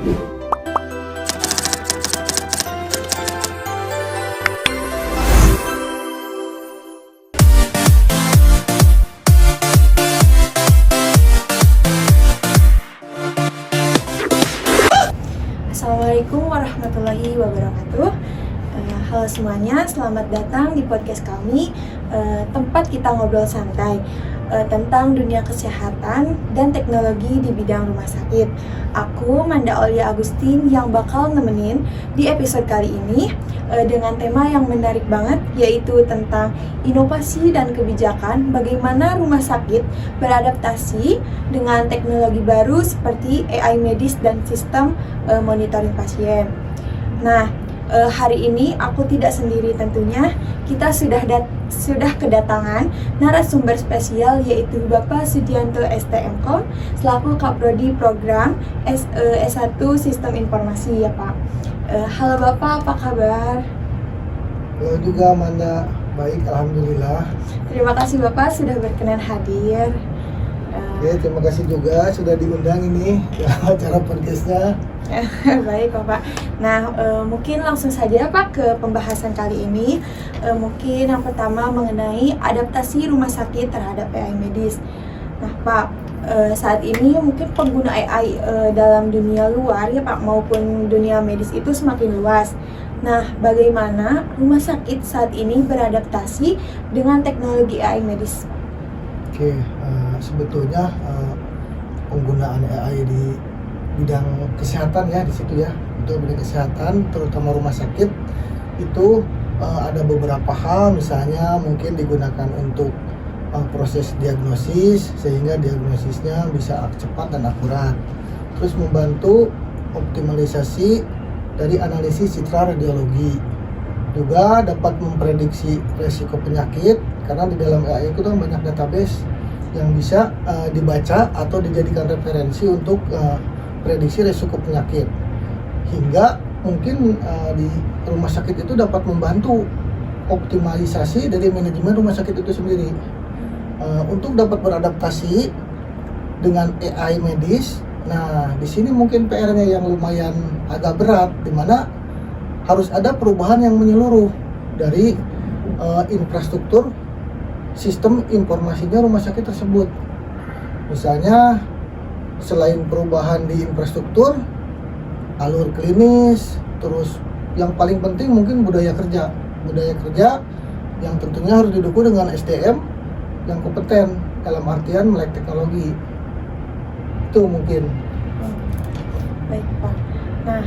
Assalamualaikum warahmatullahi wabarakatuh. Halo semuanya, selamat datang di podcast kami, tempat kita ngobrol santai tentang dunia kesehatan dan teknologi di bidang rumah sakit. Aku Manda Aulia Agustin yang bakal nemenin di episode kali ini dengan tema yang menarik banget, yaitu tentang inovasi dan kebijakan bagaimana rumah sakit beradaptasi dengan teknologi baru seperti AI medis dan sistem monitoring pasien. Nah, hari ini aku tidak sendiri tentunya. Kita sudah kedatangan narasumber spesial, yaitu Bapak Sudianto STMkom selaku Kaprodi Program S1 Sistem Informasi ya Pak. Halo Bapak, apa kabar? Halo juga Manda, baik alhamdulillah. Terima kasih Bapak sudah berkenan hadir. Oke, terima kasih juga sudah diundang ini acara podcastnya. Baik Bapak. Nah, mungkin langsung saja Pak ke pembahasan kali ini. Mungkin yang pertama mengenai adaptasi rumah sakit terhadap AI medis. Nah Pak, saat ini mungkin pengguna AI dalam dunia luar ya Pak maupun dunia medis itu semakin luas. Nah, bagaimana rumah sakit saat ini beradaptasi dengan teknologi AI medis? Oke, sebetulnya penggunaan AI di bidang kesehatan ya di situ ya, untuk bidang kesehatan terutama rumah sakit itu ada beberapa hal, misalnya mungkin digunakan untuk proses diagnosis sehingga diagnosisnya bisa cepat dan akurat, terus membantu optimalisasi dari analisis citra radiologi, juga dapat memprediksi resiko penyakit karena di dalam AI itu kan banyak database yang bisa dibaca atau dijadikan referensi untuk prediksi resiko penyakit, hingga mungkin di rumah sakit itu dapat membantu optimalisasi dari manajemen rumah sakit itu sendiri untuk dapat beradaptasi dengan AI medis. Nah, di sini mungkin PR-nya yang lumayan agak berat, di mana harus ada perubahan yang menyeluruh dari infrastruktur sistem informasinya rumah sakit tersebut. Misalnya selain perubahan di infrastruktur, alur klinis, terus yang paling penting mungkin budaya kerja yang tentunya harus didukung dengan SDM yang kompeten dalam artian melek teknologi. Itu mungkin. Baik Pak. Nah,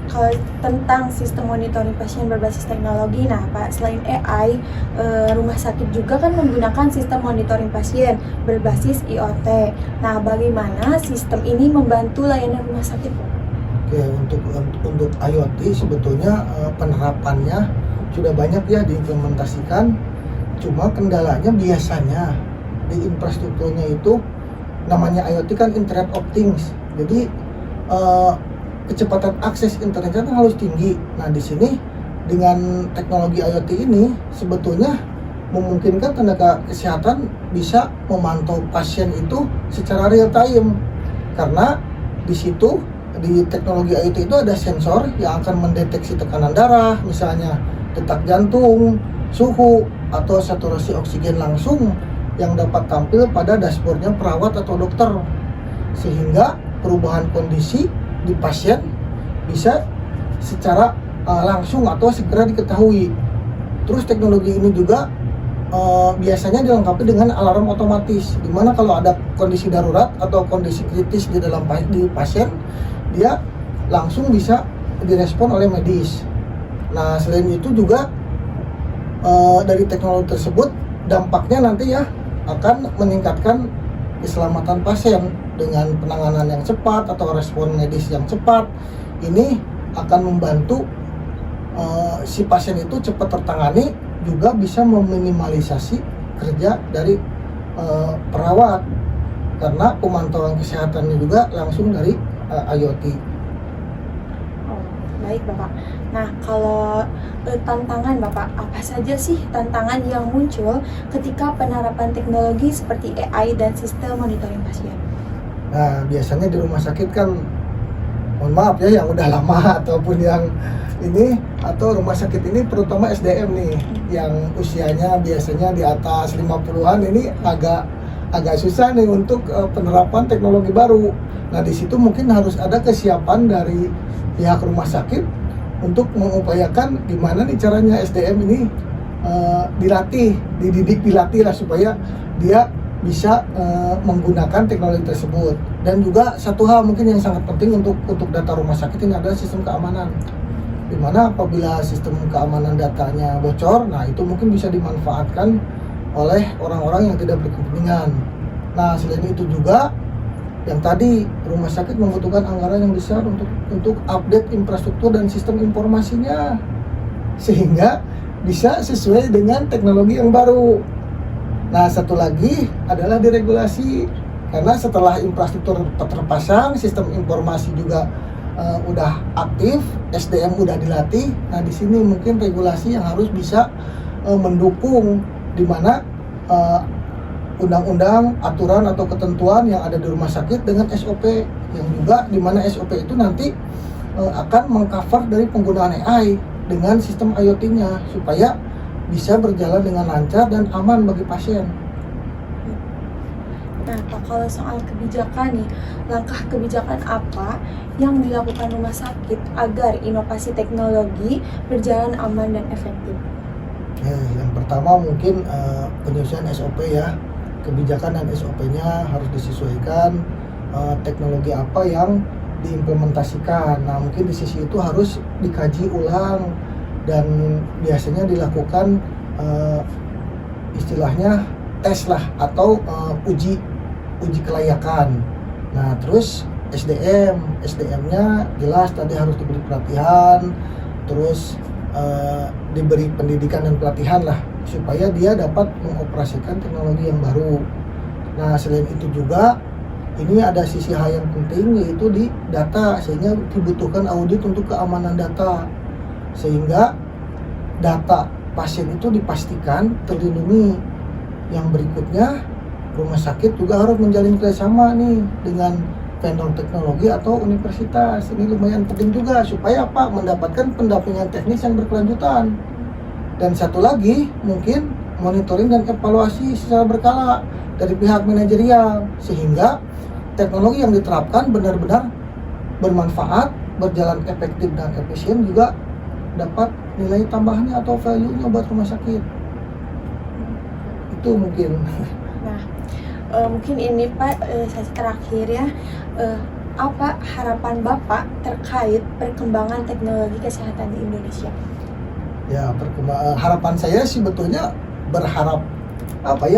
kalau tentang sistem monitoring pasien berbasis teknologi, nah Pak, selain AI, rumah sakit juga kan menggunakan sistem monitoring pasien berbasis IoT. Nah, bagaimana sistem ini membantu layanan rumah sakit, Pak? Oke, untuk IoT sebetulnya penerapannya sudah banyak ya diimplementasikan. Cuma kendalanya biasanya di infrastrukturnya itu, namanya IoT kan Internet of Things. Jadi kecepatan akses internetnya kan harus tinggi. Nah, di sini dengan teknologi IoT ini sebetulnya memungkinkan tenaga kesehatan bisa memantau pasien itu secara real time, karena di situ di teknologi IoT itu ada sensor yang akan mendeteksi tekanan darah, misalnya detak jantung, suhu, atau saturasi oksigen langsung yang dapat tampil pada dashboardnya perawat atau dokter, sehingga perubahan kondisi di pasien bisa secara langsung atau segera diketahui. Terus teknologi ini juga biasanya dilengkapi dengan alarm otomatis, dimana kalau ada kondisi darurat atau kondisi kritis di dalam pasien, dia langsung bisa direspon oleh medis. Nah, selain itu juga dari teknologi tersebut dampaknya nanti ya akan meningkatkan keselamatan pasien dengan penanganan yang cepat atau respon medis yang cepat. Ini akan membantu si pasien itu cepat tertangani, juga bisa meminimalisasi kerja dari perawat karena pemantauan kesehatannya juga langsung dari IoT. Oh, baik Bapak. Nah, kalau tantangan Bapak, apa saja sih tantangan yang muncul ketika penerapan teknologi seperti AI dan sistem monitoring pasien? Nah, biasanya di rumah sakit kan, mohon maaf ya, yang udah lama ataupun yang ini, atau rumah sakit ini terutama SDM nih, yang usianya biasanya di atas 50-an, ini agak susah nih untuk penerapan teknologi baru. Nah, di situ mungkin harus ada kesiapan dari pihak rumah sakit untuk mengupayakan gimana nih caranya SDM ini dilatih lah supaya dia bisa menggunakan teknologi tersebut. Dan juga satu hal mungkin yang sangat penting untuk data rumah sakit ini adalah sistem keamanan. Dimana apabila sistem keamanan datanya bocor, nah itu mungkin bisa dimanfaatkan oleh orang-orang yang tidak berkepentingan. Nah, selain itu juga yang tadi rumah sakit membutuhkan anggaran yang besar untuk update infrastruktur dan sistem informasinya sehingga bisa sesuai dengan teknologi yang baru. Nah, satu lagi adalah diregulasi, karena setelah infrastruktur terpasang, sistem informasi juga udah aktif, SDM udah dilatih. Nah, di sini mungkin regulasi yang harus bisa mendukung, di mana undang-undang, aturan atau ketentuan yang ada di rumah sakit dengan SOP, yang juga di mana SOP itu nanti akan mengcover dari penggunaan AI dengan sistem IoT-nya supaya bisa berjalan dengan lancar dan aman bagi pasien. Nah, Pak, kalau soal kebijakan nih, langkah kebijakan apa yang dilakukan rumah sakit agar inovasi teknologi berjalan aman dan efektif? Yang pertama mungkin penyusunan SOP ya. Kebijakan dan SOP-nya harus disesuaikan teknologi apa yang diimplementasikan. Nah, mungkin di sisi itu harus dikaji ulang dan biasanya dilakukan istilahnya tes lah atau uji kelayakan. Nah, terus SDM-nya jelas tadi harus diberi perhatian, terus diberi pendidikan dan pelatihan lah supaya dia dapat mengoperasikan teknologi yang baru. Nah, selain itu juga ini ada sisi hal yang penting, yaitu di data, sehingga dibutuhkan audit untuk keamanan data sehingga data pasien itu dipastikan terlindungi. Yang berikutnya, rumah sakit juga harus menjalin kerjasama nih dengan vendor teknologi atau universitas. Ini lumayan penting juga supaya apa? Mendapatkan pendampingan teknis yang berkelanjutan. Dan satu lagi mungkin monitoring dan evaluasi secara berkala dari pihak manajerial sehingga teknologi yang diterapkan benar-benar bermanfaat, berjalan efektif dan efisien, juga dapat nilai tambahannya atau value-nya buat rumah sakit. Itu mungkin. Nah, mungkin ini Pak, sesi terakhir ya, apa harapan Bapak terkait perkembangan teknologi kesehatan di Indonesia? Ya, harapan saya sih sebetulnya berharap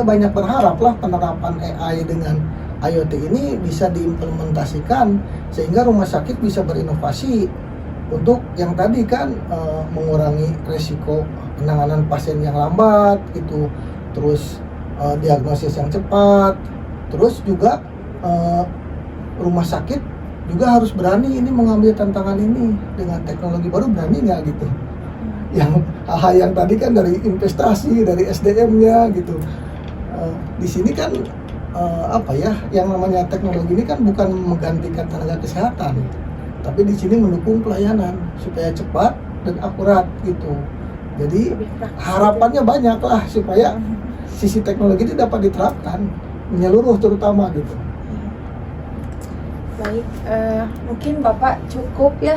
banyak berharap lah penerapan AI dengan IoT ini bisa diimplementasikan sehingga rumah sakit bisa berinovasi untuk yang tadi kan mengurangi resiko penanganan pasien yang lambat gitu, terus diagnosis yang cepat, terus juga rumah sakit juga harus berani ini mengambil tantangan ini dengan teknologi baru, berani nggak gitu. Yang hal yang tadi kan dari investasi, dari SDM-nya gitu. Di sini kan yang namanya teknologi ini kan bukan menggantikan tenaga kesehatan, tapi di sini mendukung pelayanan supaya cepat dan akurat gitu. Jadi harapannya banyak lah supaya sisi teknologi ini dapat diterapkan menyeluruh terutama gitu. Baik, mungkin Bapak cukup ya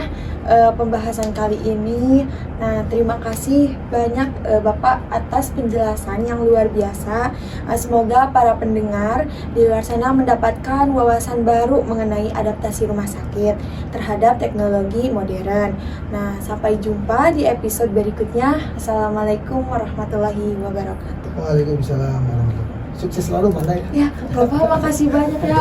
pembahasan kali ini. Nah, terima kasih banyak Bapak atas penjelasan yang luar biasa. Semoga para pendengar di luar sana mendapatkan wawasan baru mengenai adaptasi rumah sakit terhadap teknologi modern. Nah, sampai jumpa di episode berikutnya. Assalamualaikum warahmatullahi wabarakatuh. Waalaikumsalam warahmatullahi wabarakatuh. Sukses selalu Pandai. Ya, Bapak makasih banyak ya.